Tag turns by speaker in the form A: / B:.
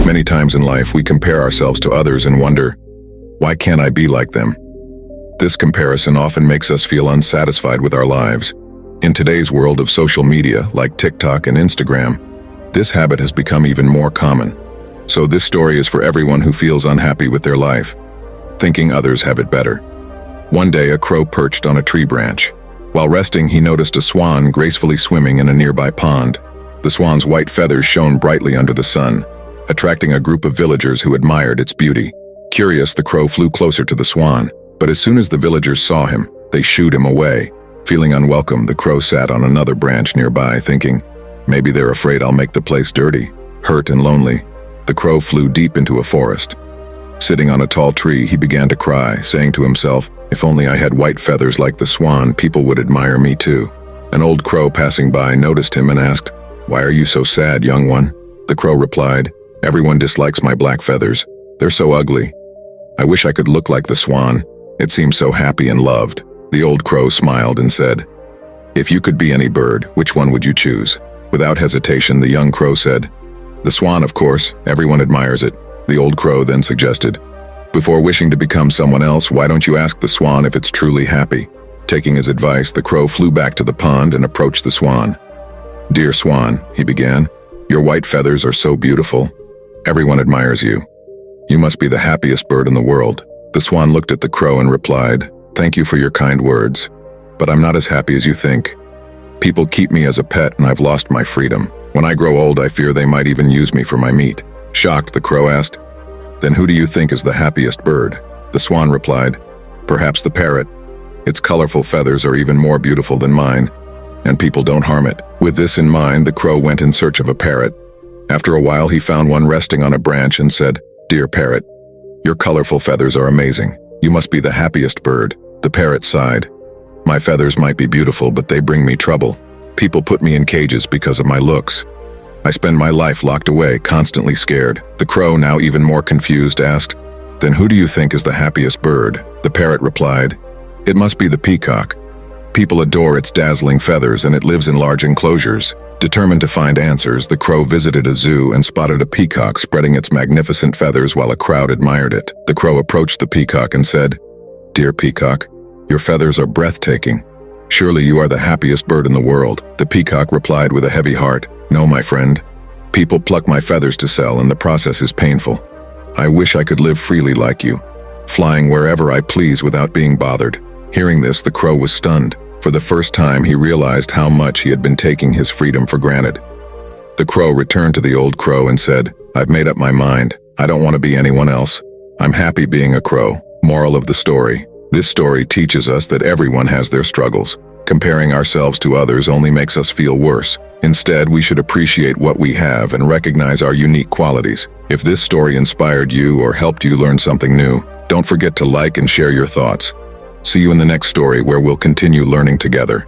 A: Many times in life, we compare ourselves to others and wonder, why can't I be like them? This comparison often makes us feel unsatisfied with our lives. In today's world of social media, like TikTok and Instagram, this habit has become even more common. So this story is for everyone who feels unhappy with their life, thinking others have it better. One day, a crow perched on a tree branch. While resting, he noticed a swan gracefully swimming in a nearby pond. The swan's white feathers shone brightly under the sun, attracting a group of villagers who admired its beauty. Curious, the crow flew closer to the swan, but as soon as the villagers saw him, they shooed him away. Feeling unwelcome, the crow sat on another branch nearby, thinking, maybe they're afraid I'll make the place dirty. Hurt and lonely, the crow flew deep into a forest. Sitting on a tall tree, he began to cry, saying to himself, if only I had white feathers like the swan, people would admire me too. An old crow passing by noticed him and asked, why are you so sad, young one? The crow replied, everyone dislikes my black feathers. They're so ugly. I wish I could look like the swan. It seems so happy and loved. The old crow smiled and said, if you could be any bird, which one would you choose? Without hesitation, the young crow said, the swan, of course. Everyone admires it. The old crow then suggested, before wishing to become someone else, why don't you ask the swan if it's truly happy? Taking his advice, the crow flew back to the pond and approached the swan. Dear swan, he began, your white feathers are so beautiful. Everyone admires you. You must be the happiest bird in the world. The swan looked at the crow and replied, thank you for your kind words, but I'm not as happy as you think. People keep me as a pet and I've lost my freedom. When I grow old, I fear they might even use me for my meat. Shocked, the crow asked, then who do you think is the happiest bird? The swan replied, perhaps the parrot. Its colorful feathers are even more beautiful than mine, and people don't harm it. With this in mind, the crow went in search of a parrot. After a while, he found one resting on a branch and said, dear parrot, your colorful feathers are amazing. You must be the happiest bird. The parrot sighed, my feathers might be beautiful, but they bring me trouble. People put me in cages because of my looks. I spend my life locked away, constantly scared. The crow, now even more confused, asked, then who do you think is the happiest bird? The parrot replied, it must be the peacock. People adore its dazzling feathers and it lives in large enclosures. Determined to find answers, the crow visited a zoo and spotted a peacock spreading its magnificent feathers while a crowd admired it. The crow approached the peacock and said, dear peacock, your feathers are breathtaking. Surely you are the happiest bird in the world. The peacock replied with a heavy heart, no, my friend. People pluck my feathers to sell and the process is painful. I wish I could live freely like you, flying wherever I please without being bothered. Hearing this, the crow was stunned. For the first time, he realized how much he had been taking his freedom for granted. The crow returned to the old crow and said, I've made up my mind. I don't want to be anyone else. I'm happy being a crow. Moral of the story. This story teaches us that everyone has their struggles. Comparing ourselves to others only makes us feel worse. Instead, we should appreciate what we have and recognize our unique qualities. If this story inspired you or helped you learn something new, don't forget to like and share your thoughts. See you in the next story where we'll continue learning together.